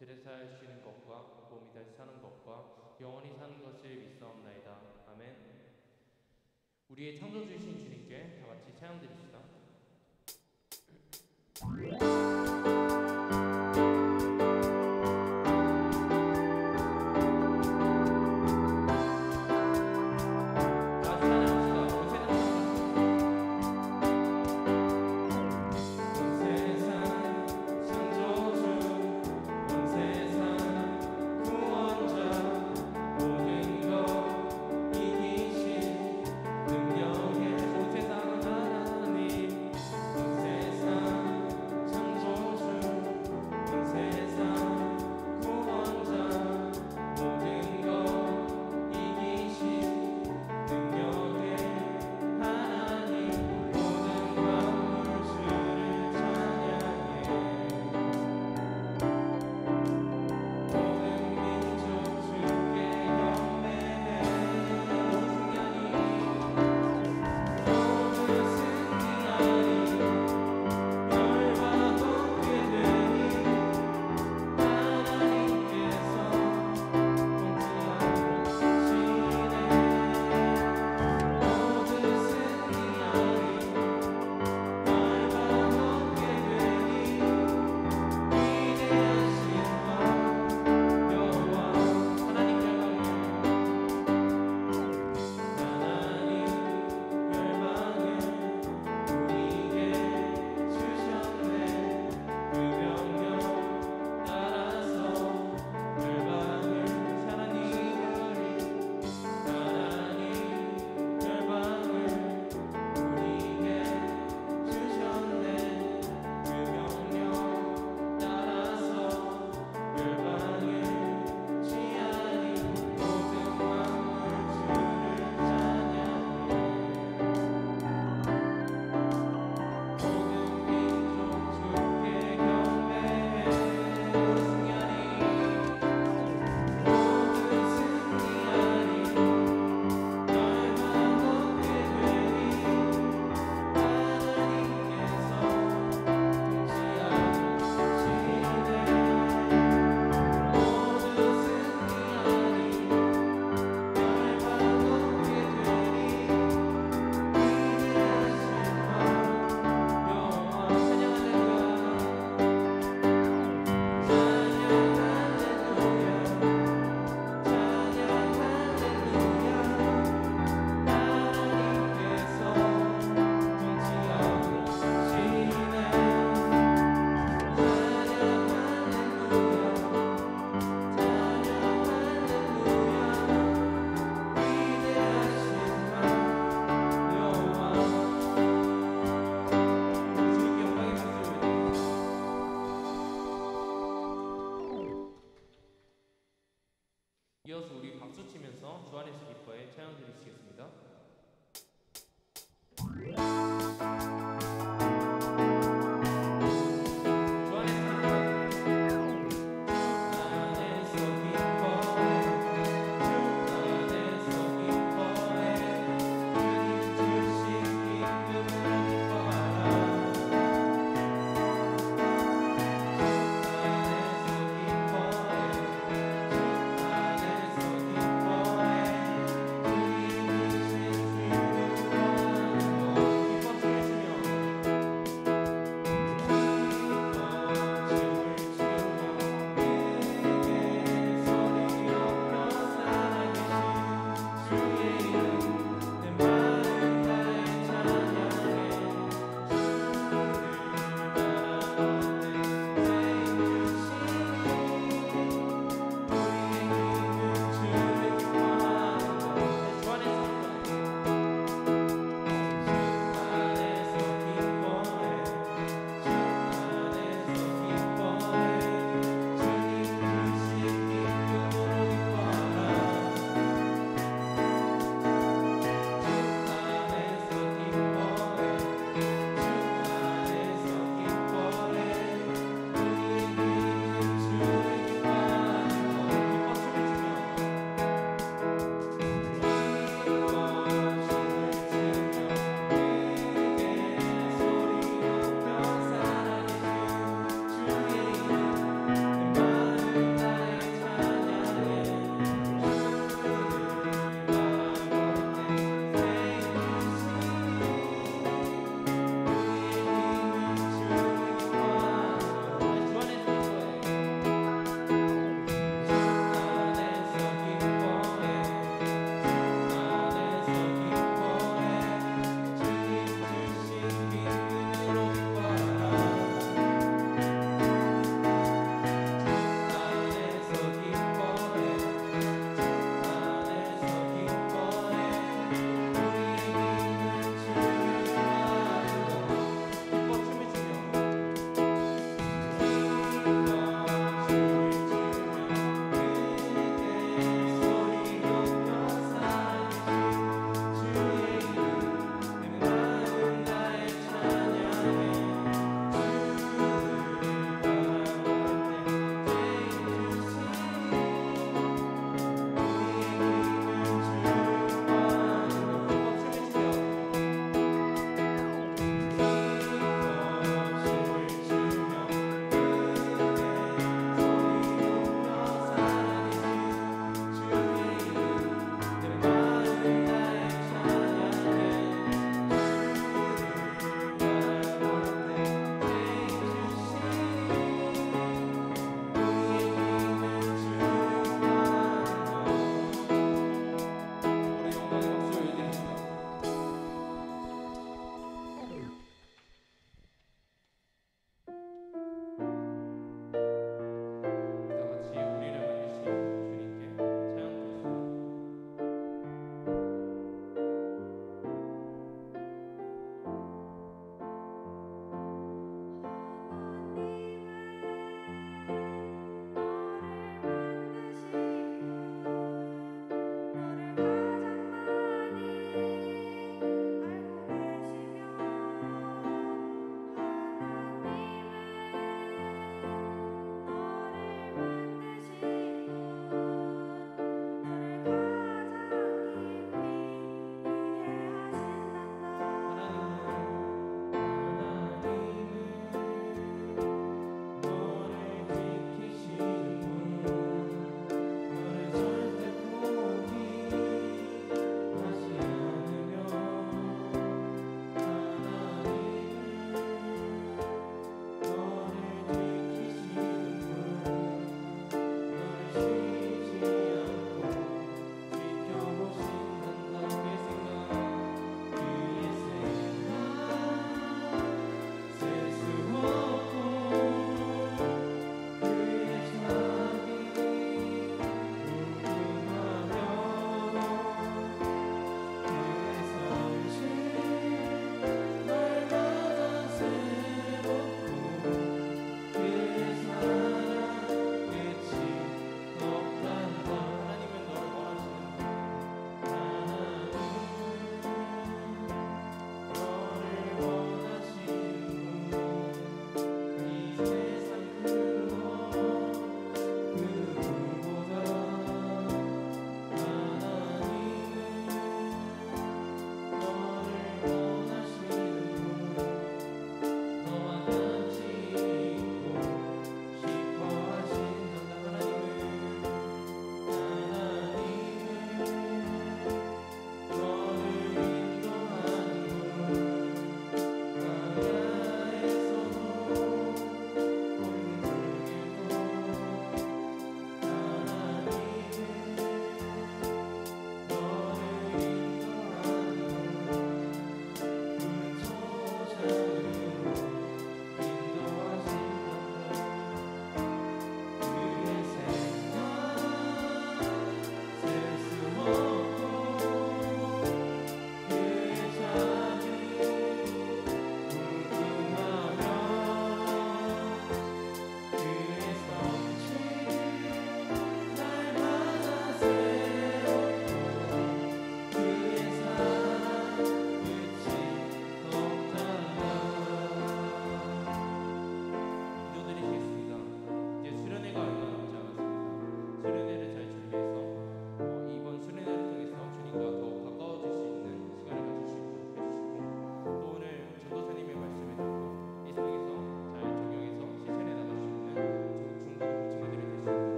들에서 쉬는 것과 몸이 다시 사는 것과 영원히 사는 것을 믿사옵나이다. 아멘. 우리의 창조주이신 주님께 다같이 찬양 드립시다. 온 세상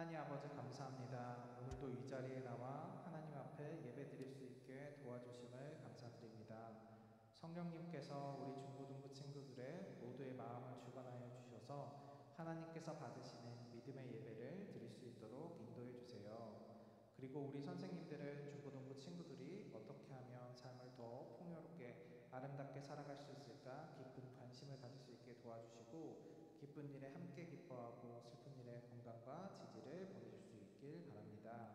하나님 아버지 감사합니다. 오늘도 이 자리에 나와 하나님 앞에 예배드릴 수 있게 도와주심을 감사드립니다. 성령님께서 우리 중고등부 친구들의 모두의 마음을 주관하여 주셔서 하나님께서 받으시는 믿음의 예배를 드릴 수 있도록 인도해 주세요. 그리고 우리 선생님들은 중고등부 친구들이 어떻게 하면 삶을 더 풍요롭게 아름답게 살아갈 수 있을까 깊은 관심을 가질 수 있게 도와주시고 기쁜 일에 함께 기뻐하고 슬픈 일에 건강과 지지를 보내줄 수 있길 바랍니다.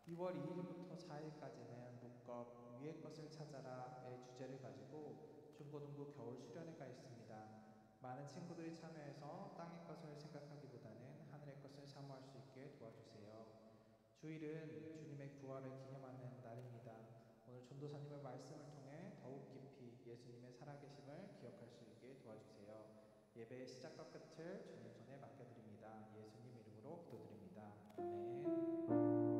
2월 2일부터 4일까지는 묶업 위의 것을 찾아라의 주제를 가지고 중고등부 겨울 수련회가 있습니다. 많은 친구들이 참여해서 땅의 것을 생각하기보다는 하늘의 것을 사모할 수 있게 도와주세요. 주일은 주님의 부활을 기념하는 날입니다. 오늘 전도사님의 말씀을 통해 더욱 깊이 예수님의 살아계심을 기억할 수 있게 도와주세요. 예배의 시작과 끝을 주님 손에 맡겨드립니다. 예수님 이름으로 기도드립니다. 아멘.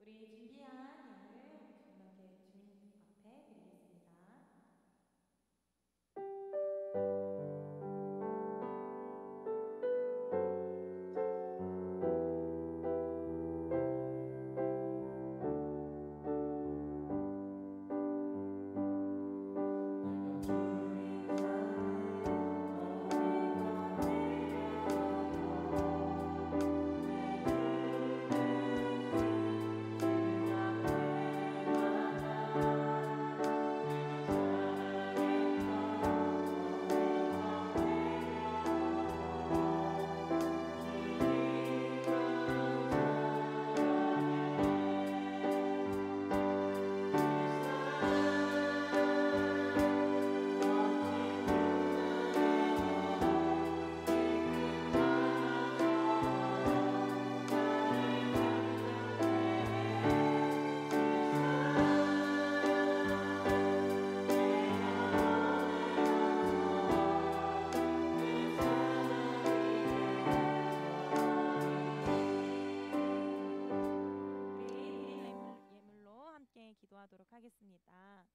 우리 준비한 예물 주님께 주님 앞에 드리겠습니다. 기도하도록 하겠습니다.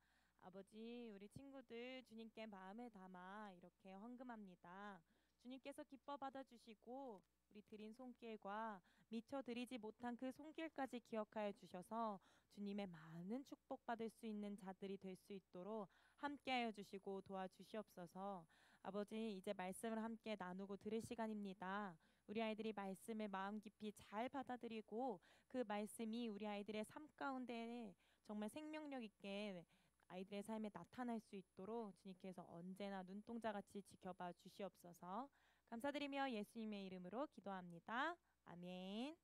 아버지, 우리 친구들 주님께 마음을 담아 이렇게 헌금합니다. 주님께서 기뻐 받아주시고 우리 드린 손길과 미처 드리지 못한 그 손길까지 기억하여 주셔서 주님의 많은 축복받을 수 있는 자들이 될 수 있도록 함께하여 주시고 도와주시옵소서. 아버지, 이제 말씀을 함께 나누고 들을 시간입니다. 우리 아이들이 말씀을 마음 깊이 잘 받아들이고 그 말씀이 우리 아이들의 삶 가운데 정말 생명력 있게 아이들의 삶에 나타날 수 있도록 주님께서 언제나 눈동자같이 지켜봐 주시옵소서. 감사드리며 예수님의 이름으로 기도합니다. 아멘.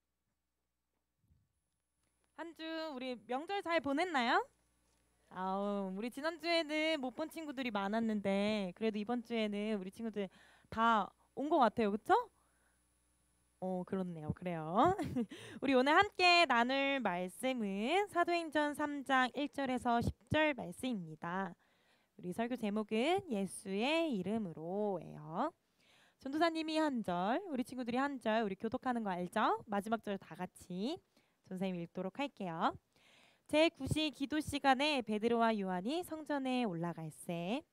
한 주 우리 명절 잘 보냈나요? 우리 지난주에는 못 본 친구들이 많았는데 그래도 이번 주에는 우리 친구들 다 온 것 같아요. 그렇죠? 그렇네요. 그래요. 우리 오늘 함께 나눌 말씀은 사도행전 3장 1절에서 10절 말씀입니다. 우리 설교 제목은 예수의 이름으로예요. 전도사님이 한 절, 우리 친구들이 한 절, 우리 교독하는 거 알죠? 마지막 절 다 같이 전사님 읽도록 할게요. 제9시 기도 시간에 베드로와 요한이 성전에 올라갈새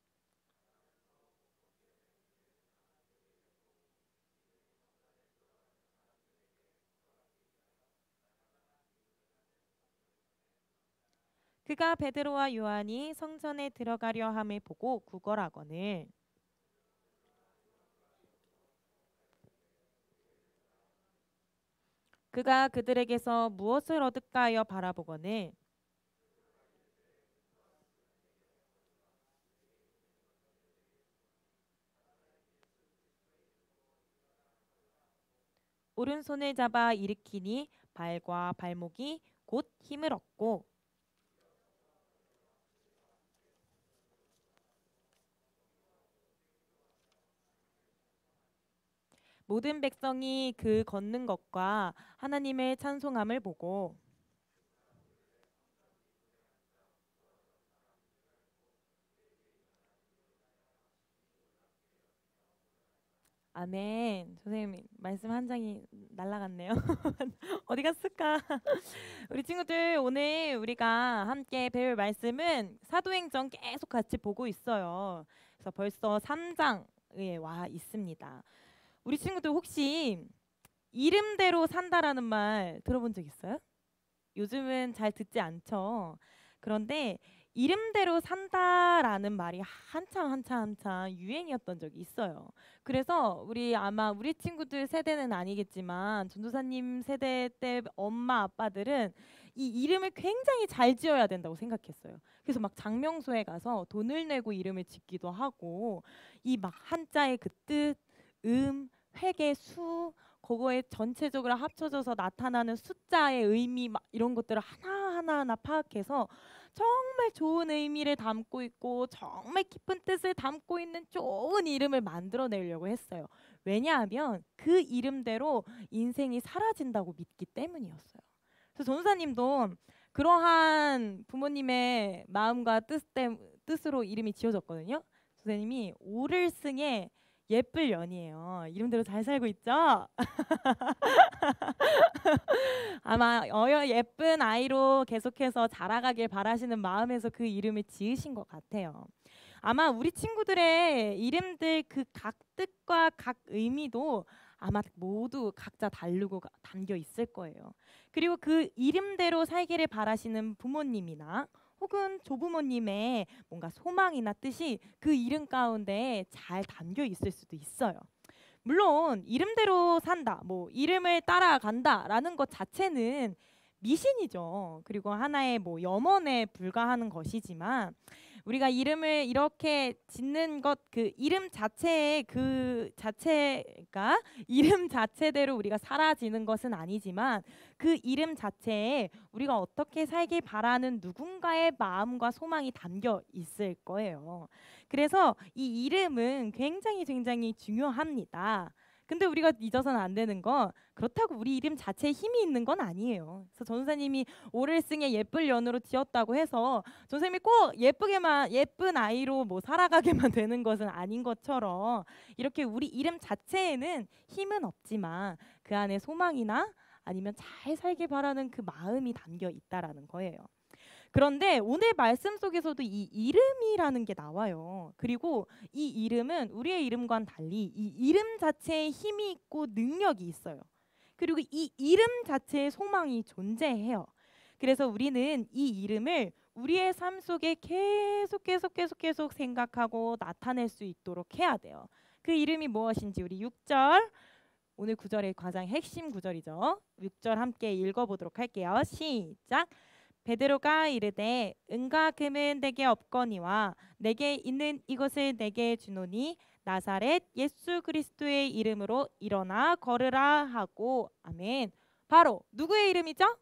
그가 베드로와 요한이 성전에 들어가려 함을 보고 구걸하거늘 그가 그들에게서 무엇을 얻을까 하여 바라보거늘 오른손을 잡아 일으키니 발과 발목이 곧 힘을 얻고 모든 백성이 그 걷는 것과 하나님의 찬송함을 보고 아멘. 선생님 말씀 한 장이 날라갔네요. 어디 갔을까? 우리 친구들 오늘 우리가 함께 배울 말씀은 사도행전 계속 같이 보고 있어요. 그래서 벌써 3장에 와 있습니다. 우리 친구들 혹시 이름대로 산다라는 말 들어본 적 있어요? 요즘은 잘 듣지 않죠. 그런데 이름대로 산다라는 말이 한참 유행이었던 적이 있어요. 그래서 아마 우리 친구들 세대는 아니겠지만 전도사님 세대 때 엄마 아빠들은 이 이름을 굉장히 잘 지어야 된다고 생각했어요. 그래서 막 장명소에 가서 돈을 내고 이름을 짓기도 하고 이 막 한자의 그 뜻, 회계, 수 그거에 전체적으로 합쳐져서 나타나는 숫자의 의미 막 이런 것들을 하나하나 파악해서 정말 좋은 의미를 담고 있고 정말 깊은 뜻을 담고 있는 좋은 이름을 만들어내려고 했어요. 왜냐하면 그 이름대로 인생이 사라진다고 믿기 때문이었어요. 그래서 전도사님도 그러한 부모님의 마음과 뜻으로 이름이 지어졌거든요. 선생님이 오를승의 예쁠 년이에요. 이름대로 잘 살고 있죠? 아마 예쁜 아이로 계속해서 자라가길 바라시는 마음에서 그 이름을 지으신 것 같아요. 아마 우리 친구들의 이름들 그 각 뜻과 각 의미도 아마 모두 각자 다르고 담겨 있을 거예요. 그리고 그 이름대로 살기를 바라시는 부모님이나 혹은 조부모님의 뭔가 소망이나 뜻이 그 이름 가운데 잘 담겨 있을 수도 있어요. 물론 이름대로 산다, 뭐 이름을 따라간다라는 것 자체는 미신이죠. 그리고 하나의 뭐 염원에 불과하는 것이지만 우리가 이름을 이렇게 짓는 것 그 이름 자체의 그 자체가 이름 자체대로 우리가 사라지는 것은 아니지만 그 이름 자체에 우리가 어떻게 살길 바라는 누군가의 마음과 소망이 담겨 있을 거예요. 그래서 이 이름은 굉장히 중요합니다. 근데 우리가 잊어서는 안 되는 건 그렇다고 우리 이름 자체에 힘이 있는 건 아니에요. 그래서 전도사님이 오를승의 예쁠 년으로 지었다고 해서 전도사님이 꼭 예쁜 아이로 뭐 살아가게만 되는 것은 아닌 것처럼 이렇게 우리 이름 자체에는 힘은 없지만 그 안에 소망이나 아니면 잘 살길 바라는 그 마음이 담겨 있다라는 거예요. 그런데 오늘 말씀 속에서도 이 이름이라는 게 나와요. 그리고 이 이름은 우리의 이름과는 달리 이 이름 자체에 힘이 있고 능력이 있어요. 그리고 이 이름 자체에 소망이 존재해요. 그래서 우리는 이 이름을 우리의 삶 속에 계속 생각하고 나타낼 수 있도록 해야 돼요. 그 이름이 무엇인지 우리 6절 오늘 구절의 가장 핵심 구절이죠. 6절 함께 읽어보도록 할게요. 시작. 베드로가 이르되 은과 금은 내게 없거니와 내게 있는 이것을 내게 주노니 나사렛 예수 그리스도의 이름으로 일어나 걸으라 하고 아멘. 바로 누구의 이름이죠?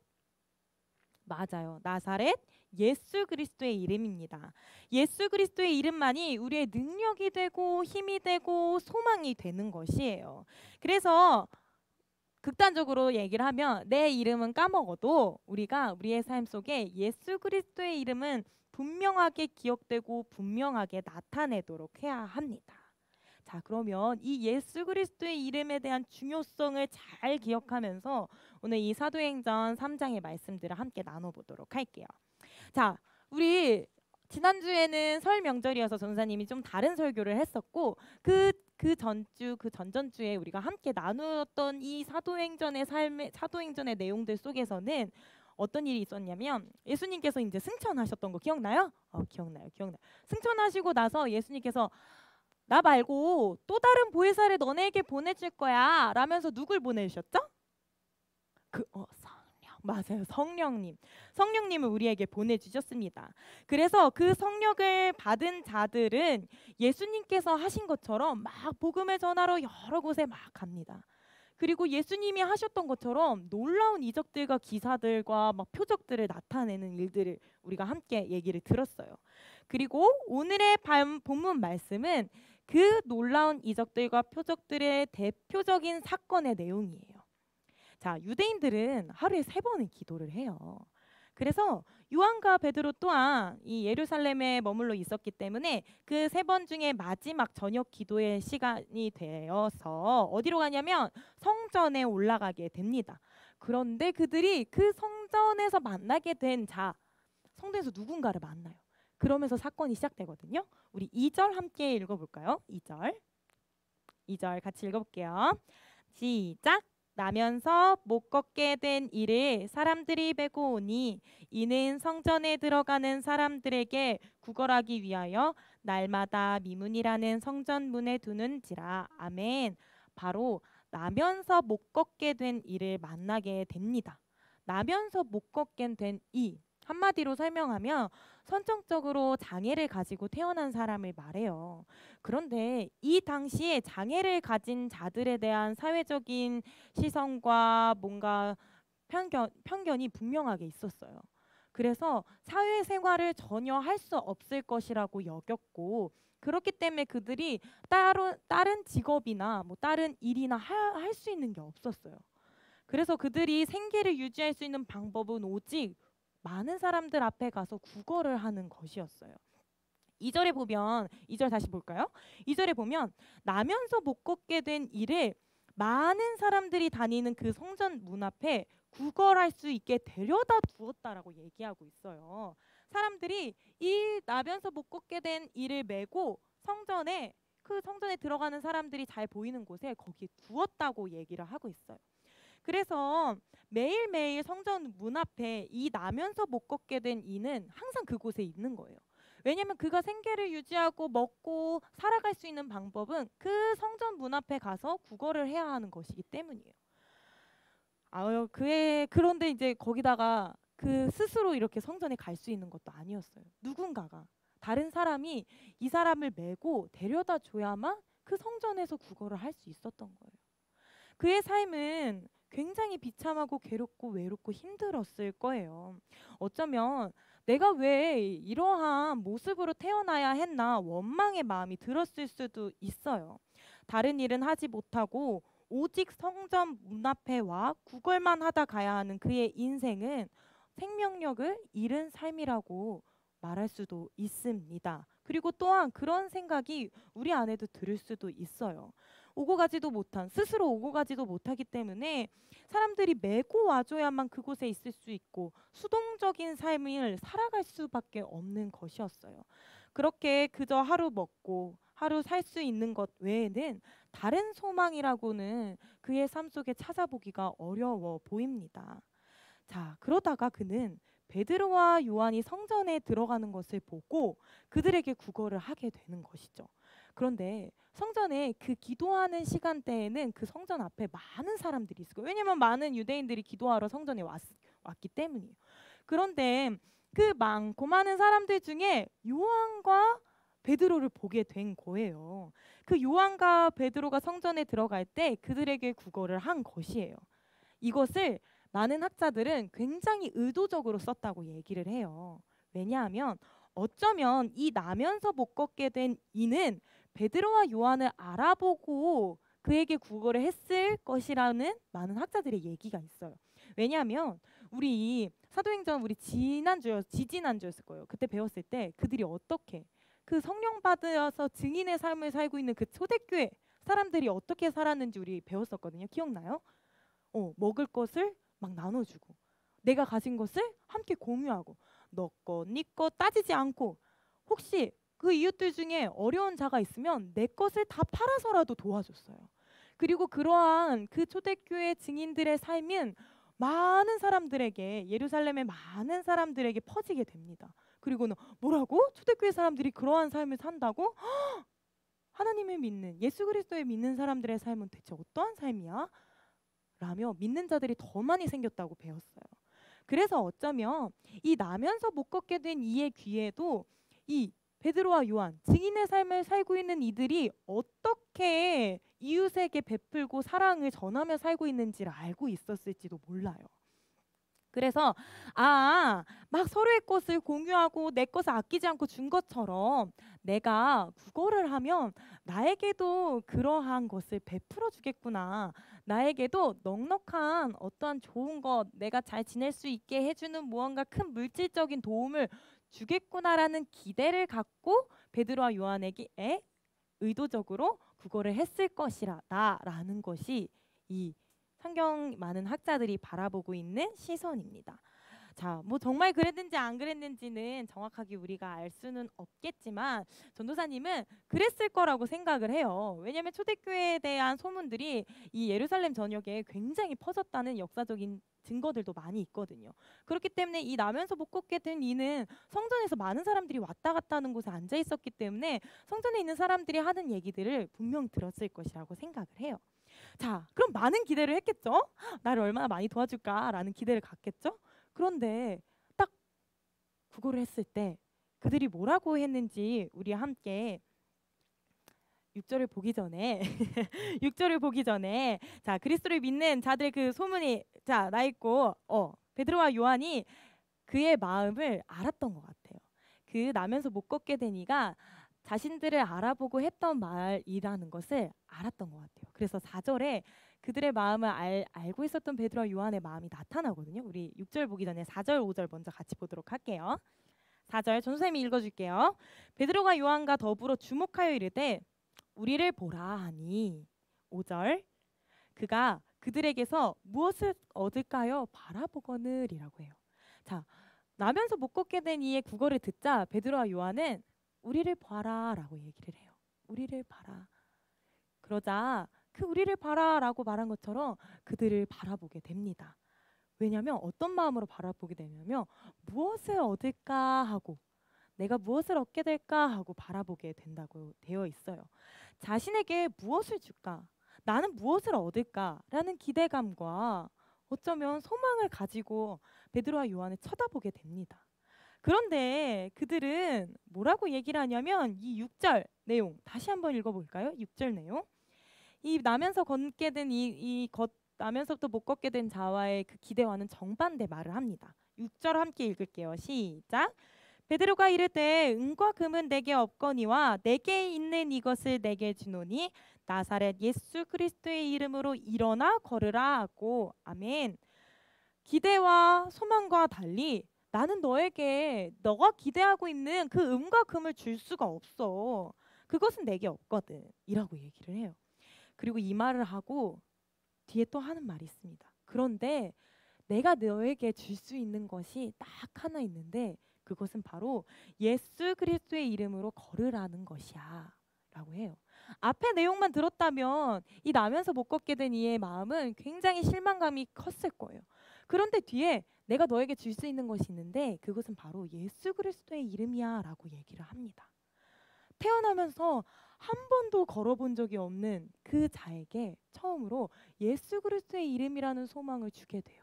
맞아요. 나사렛 예수 그리스도의 이름입니다. 예수 그리스도의 이름만이 우리의 능력이 되고 힘이 되고 소망이 되는 것이에요. 그래서 극단적으로 얘기를 하면 내 이름은 까먹어도 우리가 우리의 삶 속에 예수 그리스도의 이름은 분명하게 기억되고 분명하게 나타내도록 해야 합니다. 자, 그러면 이 예수 그리스도의 이름에 대한 중요성을 잘 기억하면서 오늘 이 사도행전 3장의 말씀들을 함께 나눠보도록 할게요. 자, 우리 지난주에는 설 명절이어서 전사님이 좀 다른 설교를 했었고 그 전전주에 우리가 함께 나누었던 이 사도행전의 내용들 속에서는 어떤 일이 있었냐면 예수님께서 이제 승천하셨던 거 기억나요? 기억나요. 승천하시고 나서 예수님께서 나 말고 또 다른 보혜사를 너네에게 보내줄 거야 라면서 누굴 보내주셨죠? 맞아요. 성령님을 우리에게 보내주셨습니다. 그래서 그 성령을 받은 자들은 예수님께서 하신 것처럼 막 복음을 전하러 여러 곳에 막 갑니다. 그리고 예수님이 하셨던 것처럼 놀라운 이적들과 기사들과 막 표적들을 나타내는 일들을 우리가 함께 얘기를 들었어요. 그리고 오늘의 본문 말씀은 그 놀라운 이적들과 표적들의 대표적인 사건의 내용이에요. 자, 유대인들은 하루에 3번의 기도를 해요. 그래서 요한과 베드로 또한 이 예루살렘에 머물러 있었기 때문에 그 3번 중에 마지막 저녁 기도의 시간이 되어서 어디로 가냐면 성전에 올라가게 됩니다. 그런데 그들이 그 성전에서 만나게 된 성전에서 누군가를 만나요. 그러면서 사건이 시작되거든요. 우리 2절 함께 읽어볼까요? 2절 같이 읽어볼게요. 시작. 나면서 못 걷게 된 이를 사람들이 메고 오니 이는 성전에 들어가는 사람들에게 구걸하기 위하여 날마다 미문이라는 성전 문에 두는지라. 아멘. 바로 나면서 못 걷게 된 이를 만나게 됩니다. 나면서 못 걷게 된 이, 한마디로 설명하면 선천적으로 장애를 가지고 태어난 사람을 말해요. 그런데 이 당시에 장애를 가진 자들에 대한 사회적인 시선과 뭔가 편견이 분명하게 있었어요. 그래서 사회생활을 전혀 할 수 없을 것이라고 여겼고, 그렇기 때문에 그들이 다른 직업이나 뭐 다른 일이나 할 수 있는 게 없었어요. 그래서 그들이 생계를 유지할 수 있는 방법은 오직 많은 사람들 앞에 가서 구걸을 하는 것이었어요. 2절에 보면, 2절 다시 볼까요? 2절에 보면 나면서 못 걷게 된 이를 많은 사람들이 다니는 그 성전 문 앞에 구걸할 수 있게 데려다 두었다라고 얘기하고 있어요. 사람들이 이 나면서 못 걷게 된 이를 메고 그 성전에 들어가는 사람들이 잘 보이는 곳에 거기에 두었다고 얘기를 하고 있어요. 그래서 매일매일 성전 문 앞에 이 나면서 못 걷게 된 이는 항상 그곳에 있는 거예요. 왜냐하면 그가 생계를 유지하고 먹고 살아갈 수 있는 방법은 그 성전 문 앞에 가서 구걸을 해야 하는 것이기 때문이에요. 그런데 이제 거기다가 그 스스로 이렇게 성전에 갈 수 있는 것도 아니었어요. 누군가가, 다른 사람이 이 사람을 메고 데려다 줘야만 그 성전에서 구걸을 할 수 있었던 거예요. 그의 삶은 굉장히 비참하고 괴롭고 외롭고 힘들었을 거예요. 어쩌면 내가 왜 이러한 모습으로 태어나야 했나 원망의 마음이 들었을 수도 있어요. 다른 일은 하지 못하고 오직 성전 문 앞에 와 구걸만 하다 가야 하는 그의 인생은 생명력을 잃은 삶이라고 말할 수도 있습니다. 그리고 또한 그런 생각이 우리 안에도 들을 수도 있어요. 스스로 오고 가지도 못하기 때문에 사람들이 메고 와줘야만 그곳에 있을 수 있고 수동적인 삶을 살아갈 수밖에 없는 것이었어요. 그렇게 그저 하루 먹고 하루 살 수 있는 것 외에는 다른 소망이라고는 그의 삶 속에 찾아보기가 어려워 보입니다. 자, 그러다가 그는 베드로와 요한이 성전에 들어가는 것을 보고 그들에게 구걸을 하게 되는 것이죠. 그런데 성전에 그 기도하는 시간대에는 그 성전 앞에 많은 사람들이 있을 거예요. 왜냐하면 많은 유대인들이 기도하러 성전에 왔기 때문이에요. 그런데 그 많고 많은 사람들 중에 요한과 베드로를 보게 된 거예요. 그 요한과 베드로가 성전에 들어갈 때 그들에게 구걸을 한 것이에요. 이것을 많은 학자들은 굉장히 의도적으로 썼다고 얘기를 해요. 왜냐하면 어쩌면 이 나면서 못 걷게 된 이는 베드로와 요한을 알아보고 그에게 구걸을 했을 것이라는 많은 학자들의 얘기가 있어요. 왜냐하면 우리 사도행전 지지난주였을 거예요. 그때 배웠을 때 그들이 어떻게 그 성령 받아서 증인의 삶을 살고 있는 그 초대교회 사람들이 어떻게 살았는지 우리 배웠었거든요. 기억나요? 먹을 것을 막 나눠주고 내가 가진 것을 함께 공유하고 너 것, 네 것 따지지 않고 혹시 그 이웃들 중에 어려운 자가 있으면 내 것을 다 팔아서라도 도와줬어요. 그리고 그러한 그 초대교회 증인들의 삶은 많은 사람들에게 예루살렘의 많은 사람들에게 퍼지게 됩니다. 그리고는 뭐라고? 초대교회 사람들이 그러한 삶을 산다고? 하나님을 믿는 예수 그리스도를 믿는 사람들의 삶은 대체 어떠한 삶이야? 라며 믿는 자들이 더 많이 생겼다고 배웠어요. 그래서 어쩌면 이 나면서 못 걷게 된 이의 귀에도 이 베드로와 요한 증인의 삶을 살고 있는 이들이 어떻게 이웃에게 베풀고 사랑을 전하며 살고 있는지를 알고 있었을지도 몰라요. 그래서 막 서로의 것을 공유하고 내 것을 아끼지 않고 준 것처럼 내가 국어를 하면 나에게도 그러한 것을 베풀어 주겠구나. 나에게도 넉넉한 어떠한 좋은 것, 내가 잘 지낼 수 있게 해주는 무언가 큰 물질적인 도움을 주겠구나라는 기대를 갖고 베드로와 요한에게 의도적으로 국어를 했을 것이라는 것이 이 성경 많은 학자들이 바라보고 있는 시선입니다. 자, 뭐 정말 그랬는지 안 그랬는지는 정확하게 우리가 알 수는 없겠지만 전도사님은 그랬을 거라고 생각을 해요. 왜냐하면 초대교회에 대한 소문들이 이 예루살렘 전역에 굉장히 퍼졌다는 역사적인 증거들도 많이 있거든요. 그렇기 때문에 이 나면서 못 걷게 된 이는 성전에서 많은 사람들이 왔다 갔다 하는 곳에 앉아 있었기 때문에 성전에 있는 사람들이 하는 얘기들을 분명 들었을 것이라고 생각을 해요. 자, 그럼 많은 기대를 했겠죠? 나를 얼마나 많이 도와줄까라는 기대를 갖겠죠? 그런데 딱 국어를 했을 때 그들이 뭐라고 했는지 우리 함께 6절을 보기 전에 6절을 보기 전에 자, 그리스도를 믿는 자들의 그 소문이 나 있고 베드로와 요한이 그의 마음을 알았던 것 같아요. 그 나면서 못 걷게 되니가 자신들을 알아보고 했던 말이라는 것을 알았던 것 같아요. 그래서 4절에 그들의 마음을 알고 있었던 베드로와 요한의 마음이 나타나거든요. 우리 6절 보기 전에 4절, 5절 먼저 같이 보도록 할게요. 4절 전선생님이 읽어줄게요. 베드로가 요한과 더불어 주목하여 이르되 우리를 보라 하니 5절 그가 그들에게서 무엇을 얻을까요? 바라보거늘이라고 해요. 자, 나면서 못 걷게 된 이의 국어를 듣자 베드로와 요한은 우리를 봐라 라고 얘기를 해요. 우리를 봐라. 그러자 그 우리를 봐라 라고 말한 것처럼 그들을 바라보게 됩니다. 왜냐하면 어떤 마음으로 바라보게 되냐면 무엇을 얻을까 하고 내가 무엇을 얻게 될까 하고 바라보게 된다고 되어 있어요. 자신에게 무엇을 줄까? 나는 무엇을 얻을까라는 기대감과 어쩌면 소망을 가지고 베드로와 요한을 쳐다보게 됩니다. 그런데 그들은 뭐라고 얘기를 하냐면 이 6절 내용 다시 한번 읽어볼까요? 6절 내용. 이 나면서 걷게 된 나면서부터 못 걷게 된 자와의 그 기대와는 정반대 말을 합니다. 6절 함께 읽을게요. 시작. 베드로가 이르되 은과 금은 내게 없거니와 내게 있는 이것을 내게 주노니 나사렛 예수 그리스도의 이름으로 일어나 걸으라 하고 아멘. 기대와 소망과 달리 나는 너에게 너가 기대하고 있는 그 은과 금을 줄 수가 없어. 그것은 내게 없거든. 이라고 얘기를 해요. 그리고 이 말을 하고 뒤에 또 하는 말이 있습니다. 그런데 내가 너에게 줄 수 있는 것이 딱 하나 있는데 그것은 바로 예수 그리스도의 이름으로 걸으라는 것이야 라고 해요. 앞에 내용만 들었다면 이 나면서 못 걷게 된 이의 마음은 굉장히 실망감이 컸을 거예요. 그런데 뒤에 내가 너에게 줄 수 있는 것이 있는데 그것은 바로 예수 그리스도의 이름이야 라고 얘기를 합니다. 태어나면서 한 번도 걸어본 적이 없는 그 자에게 처음으로 예수 그리스도의 이름이라는 소망을 주게 돼요.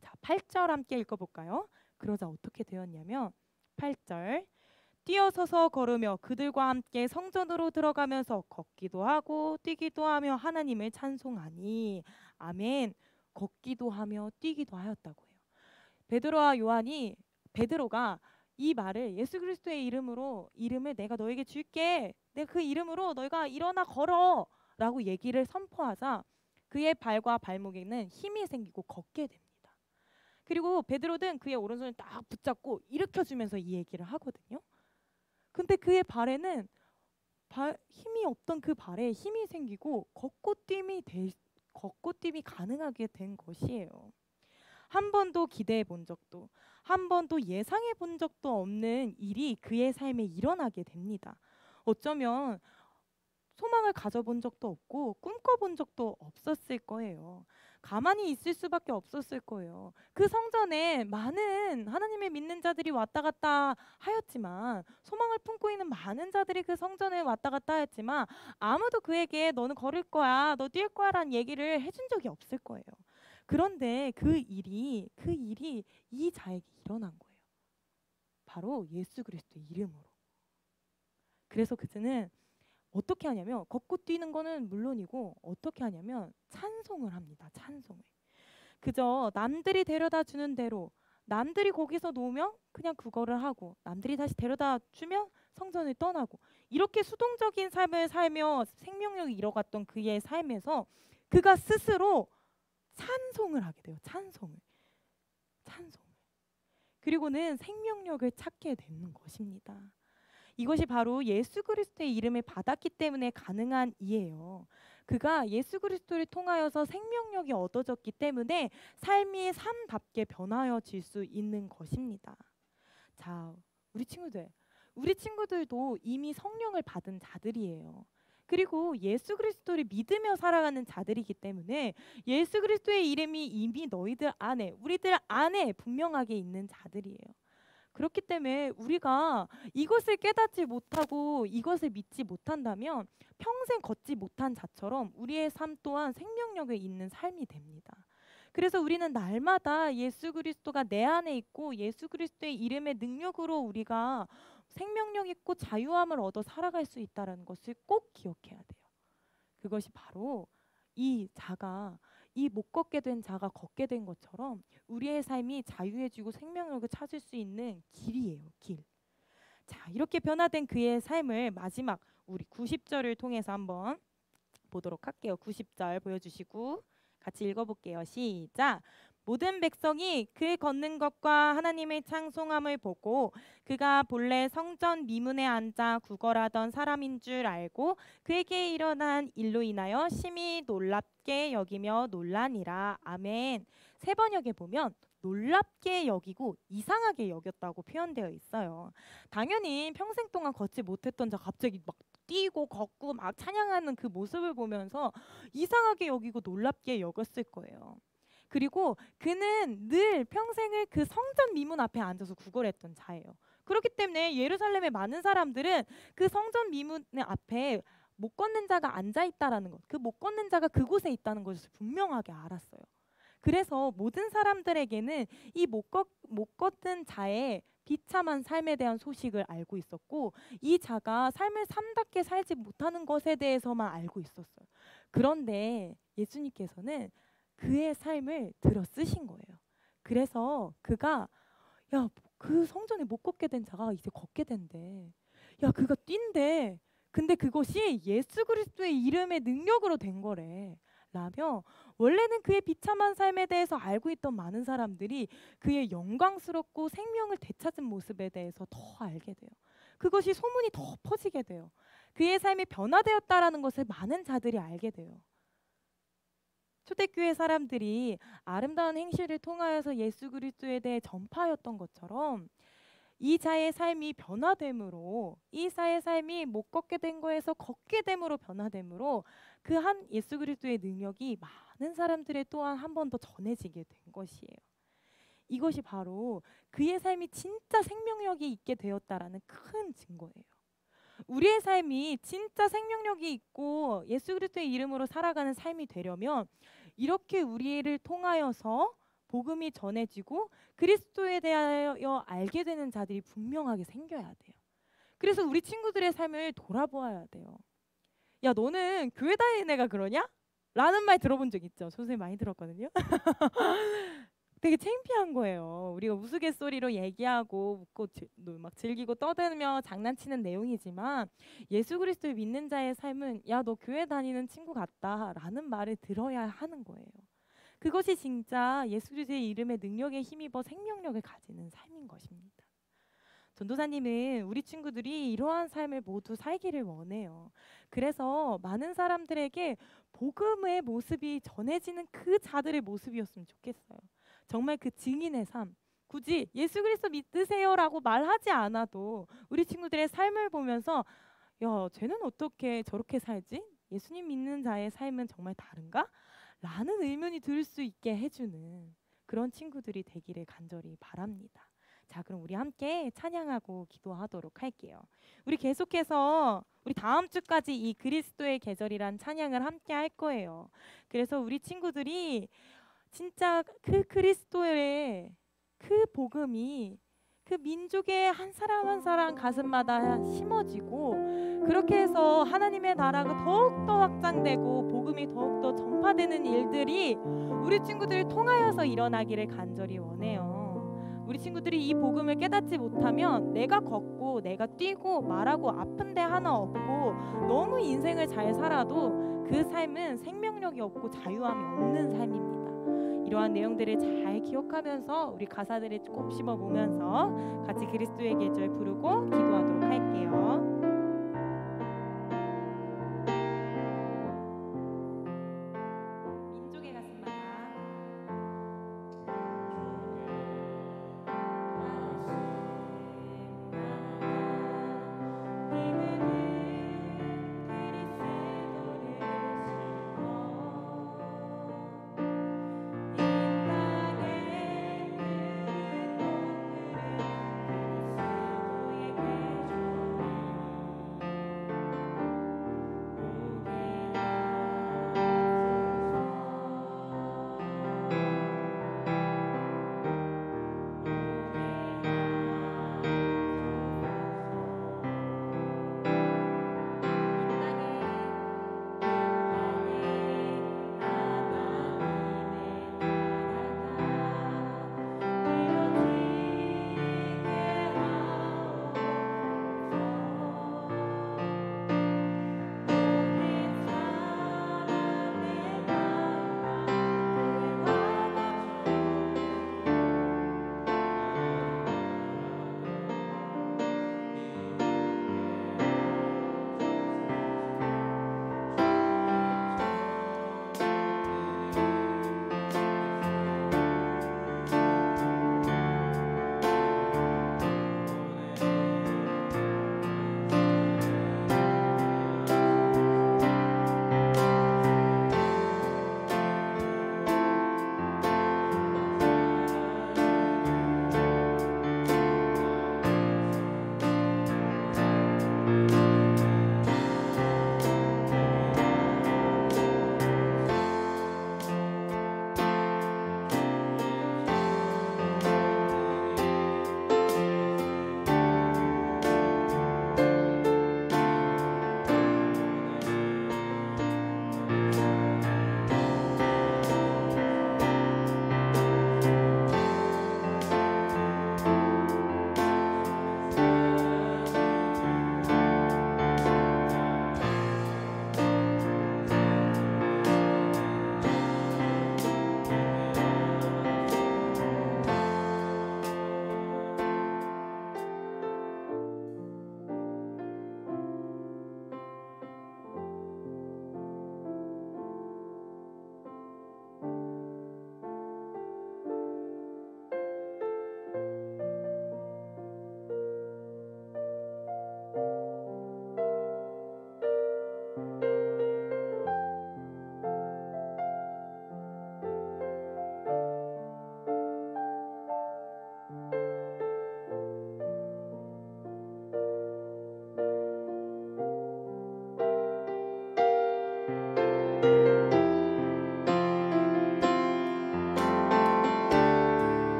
자, 8절 함께 읽어볼까요? 그러자 어떻게 되었냐면 8절 뛰어서서 걸으며 그들과 함께 성전으로 들어가면서 걷기도 하고 뛰기도 하며 하나님을 찬송하니 아멘. 걷기도 하며 뛰기도 하였다고 해요. 베드로와 요한이 베드로가 이 말을 예수 그리스도의 이름을 내가 너에게 줄게. 내가 그 이름으로 너희가 일어나 걸어 라고 얘기를 선포하자 그의 발과 발목에는 힘이 생기고 걷게 됩니다. 그리고 베드로는 그의 오른손을 딱 붙잡고 일으켜주면서 이 얘기를 하거든요. 근데 그의 발에는 힘이 없던 그 발에 힘이 생기고 걷고 뛰기 가능하게 된 것이에요. 한 번도 기대해 본 적도 한 번도 예상해 본 적도 없는 일이 그의 삶에 일어나게 됩니다. 어쩌면 소망을 가져본 적도 없고 꿈꿔본 적도 없었을 거예요. 가만히 있을 수밖에 없었을 거예요. 그 성전에 많은 하나님을 믿는 자들이 왔다 갔다 하였지만 소망을 품고 있는 많은 자들이 그 성전에 왔다 갔다 하였지만 아무도 그에게 너는 걸을 거야, 너 뛸 거야 라는 얘기를 해준 적이 없을 거예요. 그런데 그 일이 이 자에게 일어난 거예요. 바로 예수 그리스도의 이름으로. 그래서 그들은 어떻게 하냐면 걷고 뛰는 거는 물론이고 어떻게 하냐면 찬송을 합니다. 찬송을. 그저 남들이 데려다 주는 대로 남들이 거기서 놓으면 그냥 그거를 하고 남들이 다시 데려다 주면 성전을 떠나고 이렇게 수동적인 삶을 살며 생명력을 잃어갔던 그의 삶에서 그가 스스로 찬송을 하게 돼요. 찬송을. 그리고는 생명력을 찾게 되는 것입니다. 이것이 바로 예수 그리스도의 이름을 받았기 때문에 가능한 이에요. 그가 예수 그리스도를 통하여서 생명력이 얻어졌기 때문에 삶이 삶답게 변화여질 수 있는 것입니다. 자, 우리 친구들도 이미 성령을 받은 자들이에요. 그리고 예수 그리스도를 믿으며 살아가는 자들이기 때문에 예수 그리스도의 이름이 이미 너희들 안에, 우리들 안에 분명하게 있는 자들이에요. 그렇기 때문에 우리가 이것을 깨닫지 못하고 이것을 믿지 못한다면 평생 걷지 못한 자처럼 우리의 삶 또한 생명력이 있는 삶이 됩니다. 그래서 우리는 날마다 예수 그리스도가 내 안에 있고 예수 그리스도의 이름의 능력으로 우리가 생명력 있고 자유함을 얻어 살아갈 수 있다는 것을 꼭 기억해야 돼요. 그것이 바로 이 못 걷게 된 자가 걷게 된 것처럼 우리의 삶이 자유해지고 생명력을 찾을 수 있는 길이에요. 길. 자, 이렇게 변화된 그의 삶을 마지막 우리 90절을 통해서 한번 보도록 할게요. 90절 보여주시고 같이 읽어볼게요. 시작. 모든 백성이 그 걷는 것과 하나님의 창송함을 보고 그가 본래 성전 미문에 앉아 구걸하던 사람인 줄 알고 그에게 일어난 일로 인하여 심히 놀랍게 여기며 놀라니라. 아멘. 세 번역에 보면 놀랍게 여기고 이상하게 여겼다고 표현되어 있어요. 당연히 평생 동안 걷지 못했던 자 갑자기 막 뛰고 걷고 막 찬양하는 그 모습을 보면서 이상하게 여기고 놀랍게 여겼을 거예요. 그리고 그는 늘 평생을 그 성전 미문 앞에 앉아서 구걸했던 자예요. 그렇기 때문에 예루살렘의 많은 사람들은 그 성전 미문 앞에 못 걷는 자가 앉아 있다라는 것, 그 못 걷는 자가 그곳에 있다는 것을 분명하게 알았어요. 그래서 모든 사람들에게는 이 못 걷는 자의 비참한 삶에 대한 소식을 알고 있었고 이 자가 삶을 삶답게 살지 못하는 것에 대해서만 알고 있었어요. 그런데 예수님께서는 그의 삶을 들어 쓰신 거예요. 그래서 그가 그 성전에 못 걷게 된 자가 이제 걷게 된대. 그가 뛴대. 근데 그것이 예수 그리스도의 이름의 능력으로 된 거래. 라며 원래는 그의 비참한 삶에 대해서 알고 있던 많은 사람들이 그의 영광스럽고 생명을 되찾은 모습에 대해서 더 알게 돼요. 그것이 소문이 더 퍼지게 돼요. 그의 삶이 변화되었다라는 것을 많은 자들이 알게 돼요. 초대교회 사람들이 아름다운 행실을 통하여서 예수 그리스도에 대해 전파하였던 것처럼 이 자의 삶이 변화됨으로 이 자의 삶이 못 걷게 된 거에서 걷게 됨으로 변화됨으로 그 한 예수 그리스도의 능력이 많은 사람들의 또한 한 번 더 전해지게 된 것이에요. 이것이 바로 그의 삶이 진짜 생명력이 있게 되었다라는 큰 증거예요. 우리의 삶이 진짜 생명력이 있고 예수 그리스도의 이름으로 살아가는 삶이 되려면 이렇게 우리를 통하여서 복음이 전해지고 그리스도에 대하여 알게 되는 자들이 분명하게 생겨야 돼요. 그래서 우리 친구들의 삶을 돌아보아야 돼요. 너는 교회 다니는 애가 그러냐? 라는 말 들어본 적 있죠? 선생님 많이 들었거든요. 되게 창피한 거예요. 우리가 우스갯소리로 얘기하고 웃고 막 즐기고 떠들며 장난치는 내용이지만 예수 그리스도를 믿는 자의 삶은 너 교회 다니는 친구 같다 라는 말을 들어야 하는 거예요. 그것이 진짜 예수 그리스도의 이름의 능력에 힘입어 생명력을 가지는 삶인 것입니다. 전도사님은 우리 친구들이 이러한 삶을 모두 살기를 원해요. 그래서 많은 사람들에게 복음의 모습이 전해지는 그 자들의 모습이었으면 좋겠어요. 정말 그 증인의 삶, 굳이 예수 그리스도 믿으세요라고 말하지 않아도 우리 친구들의 삶을 보면서 쟤는 어떻게 저렇게 살지? 예수님 믿는 자의 삶은 정말 다른가? 라는 의문이 들 수 있게 해주는 그런 친구들이 되기를 간절히 바랍니다. 자, 그럼 우리 함께 찬양하고 기도하도록 할게요. 우리 계속해서 우리 다음 주까지 이 그리스도의 계절이란 찬양을 함께 할 거예요. 그래서 우리 친구들이 진짜 그 그리스도의 그 복음이 그 민족의 한 사람 한 사람 가슴마다 심어지고 그렇게 해서 하나님의 나라가 더욱더 확장되고 복음이 더욱더 전파되는 일들이 우리 친구들을 통하여서 일어나기를 간절히 원해요. 우리 친구들이 이 복음을 깨닫지 못하면 내가 걷고 내가 뛰고 말하고 아픈 데 하나 없고 너무 인생을 잘 살아도 그 삶은 생명력이 없고 자유함이 없는 삶입니다. 이러한 내용들을 잘 기억하면서 우리 가사들을 꼭 씹어보면서 같이 그리스도의 계절 부르고 기도하도록 할게요. 민족의 가슴마다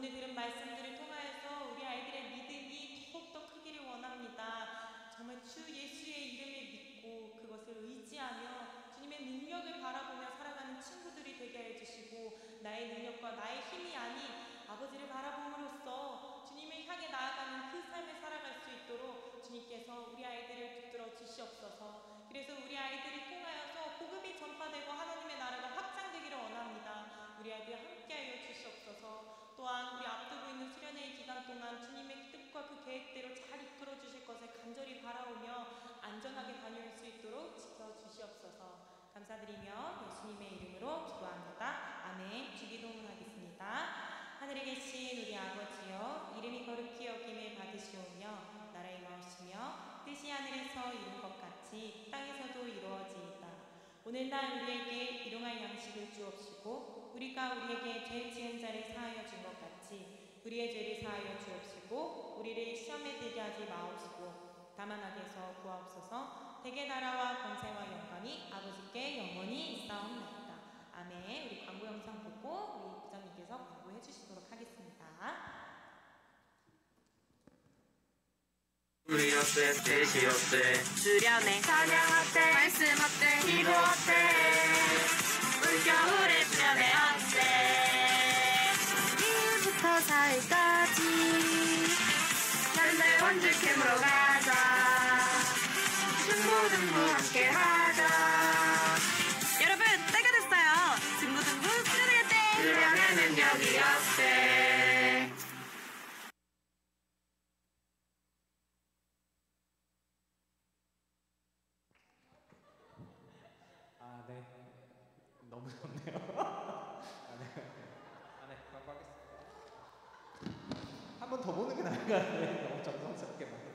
오늘 들은 말씀들을 통하여서 우리 아이들의 믿음이 더욱더 크기를 원합니다. 정말 주 예수의 이름을 믿고 그것을 의지하며 주님의 능력을 바라보며 살아가는 친구들이 되게 해주시고 나의 능력과 나의 힘이 아닌 아버지를 바라봄으로써 주님을 향해 나아가는 그 삶을 살아갈 수 있도록 주님께서 우리 아이들을 붙들어 주시옵소서. 그래서 우리 아이들을 통하여서 복음이 전파되고 하나님의 나라가 확장되기를 원합니다. 우리 아이들 함께하여 주시옵소서. 또한 우리 앞두고 있는 수련회 기간 동안 주님의 뜻과 그 계획대로 잘 이끌어 주실 것을 간절히 바라오며 안전하게 다녀올 수 있도록 지켜주시옵소서. 감사드리며 예수님의 이름으로 기도합니다. 아멘. 주기도문 하겠습니다. 하늘에 계신 우리 아버지여, 이름이 거룩히 여김을 받으시오며 나라의 마으시며 뜻이 하늘에서 이룬 것 같이 땅에서도 이루어지이다. 오늘날 우리에게 일용할 양식을 주옵시고 우리가 우리에게 죄 지은 자를 사하여 준 것 같이 우리의 죄를 사하여 주옵시고 우리를 시험에 들게 하지 마옵시고 다만 악에서 구하옵소서. 대개 나라와 권세와 영광이 아버지께 영원히 있사옵나이다. 아멘. 우리 광고 영상 보고 우리 부장님께서 광고해 주시도록 하겠습니다. 우리 어때? 뜻이 어때? 수련회 찬양 어때? 말씀 어때? 기도 어때? 올겨울의 수련회 어때? 1부터 4일까지 날날 원주 캠으로 가자. 중고등부 함께 하자. 여러분 때가 됐어요. 중고등부 수련회 때 수련회는 여기 어때? 아, 네. 너무 좋네요. 아, 네. 아, 네. 광고하겠습니다. 한 번 더 보는 게 나을 것 같아요. 너무 정성스럽게 만들어서.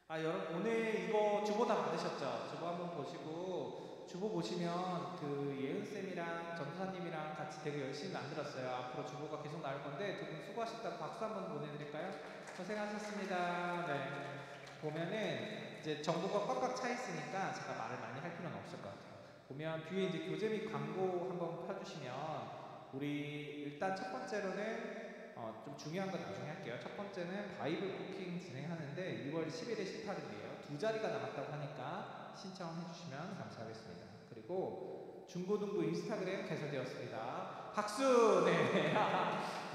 아, 여러분 오늘 이거 주보 다 받으셨죠? 주보 한번 보시고 주보 보시면 그 예은쌤이랑 전도사님이랑 같이 되게 열심히 만들었어요. 앞으로 주보가 계속 나올 건데 두 분 수고하셨다고 박수 한번 보내드릴까요? 고생하셨습니다. 네. 보면은 이제 정보가 꽉꽉 차 있으니까 제가 말을 많이 할 필요는 없을 것 같아요. 보면 뒤에 이제 교재 및 광고 한번 펴주시면 우리 일단 첫 번째로는 좀 중요한 건 나중에 할게요. 첫 번째는 바이블 쿠킹 진행하는데 2월 11일 18일이에요. 두 자리가 남았다고 하니까 신청해 주시면 감사하겠습니다. 그리고 중고등부 인스타그램 개설되었습니다. 박수! 네.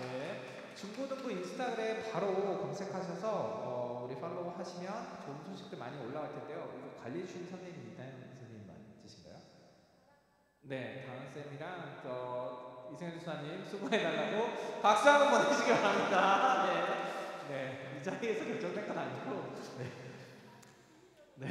네. 중고등부 인스타그램 바로 검색하셔서 우리 팔로우 하시면 좋은 소식들 많이 올라갈 텐데요. 이거 관리해 주신 선생님 이다현 선생님 맞으신가요? 네, 다은쌤이랑 이승현 주사님 수고해달라고 박수 한번 보내주시기 바랍니다. 네, 네, 이 자리에서 결정된 건 아니고, 네, 네,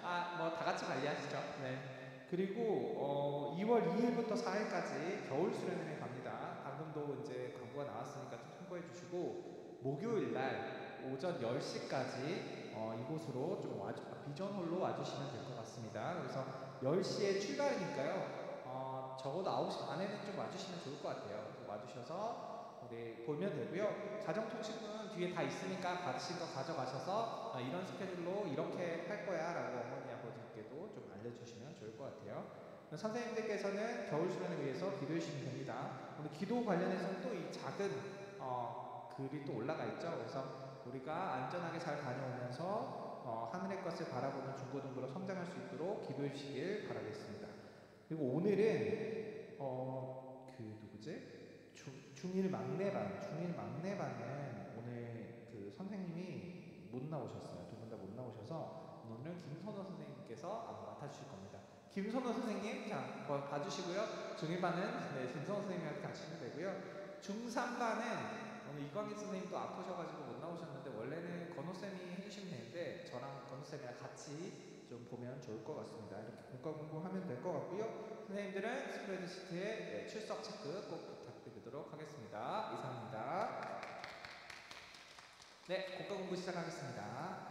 아, 뭐 다 같이 관리하시죠. 네, 그리고 2월 2일부터 4일까지 겨울 수련회 갑니다. 방금도 이제 광고가 나왔으니까 좀 참고해 주시고 목요일 날 오전 10시까지 이곳으로 좀 비전홀로 와주시면 될 것 같습니다. 그래서 10시에 출발이니까요. 적어도 9시 반에는 좀 와주시면 좋을 것 같아요. 와주셔서 우리 보면 되고요. 가정통신은 뒤에 다 있으니까 받으신 거 가져가셔서 이런 스케줄로 이렇게 할 거야 라고 어머니 아버지께도 좀 알려주시면 좋을 것 같아요. 선생님들께서는 겨울 수련을 위해서 기도해 주시면 됩니다. 오늘 기도 관련해서는 또 이 작은 글이 또 올라가 있죠. 그래서 우리가 안전하게 잘 다녀오면서 하늘의 것을 바라보는 중고등부로 성장할 수 있도록 기도해 주시길 바라겠습니다. 그리고 오늘은 그 누구지? 중1 막내반은 오늘 그 선생님이 못 나오셨어요. 두 분 다 못 나오셔서 오늘은 김선호 선생님께서 맡아주실 겁니다. 김선호 선생님 자 봐주시고요. 중1반은 네, 김선호 선생님한테 같이 하면 되고요. 중3반은 오늘 이광희 선생님도 아프셔가지고 못 나오셨는데 원래는 건호쌤이 해주시면 되는데 저랑 건호쌤이랑 같이 좀 보면 좋을 것 같습니다. 이렇게 국가 공부하면 될 것 같고요. 선생님들은 스프레드시트에 출석 체크 꼭 부탁드리도록 하겠습니다. 이상입니다. 네, 국가 공부 시작하겠습니다.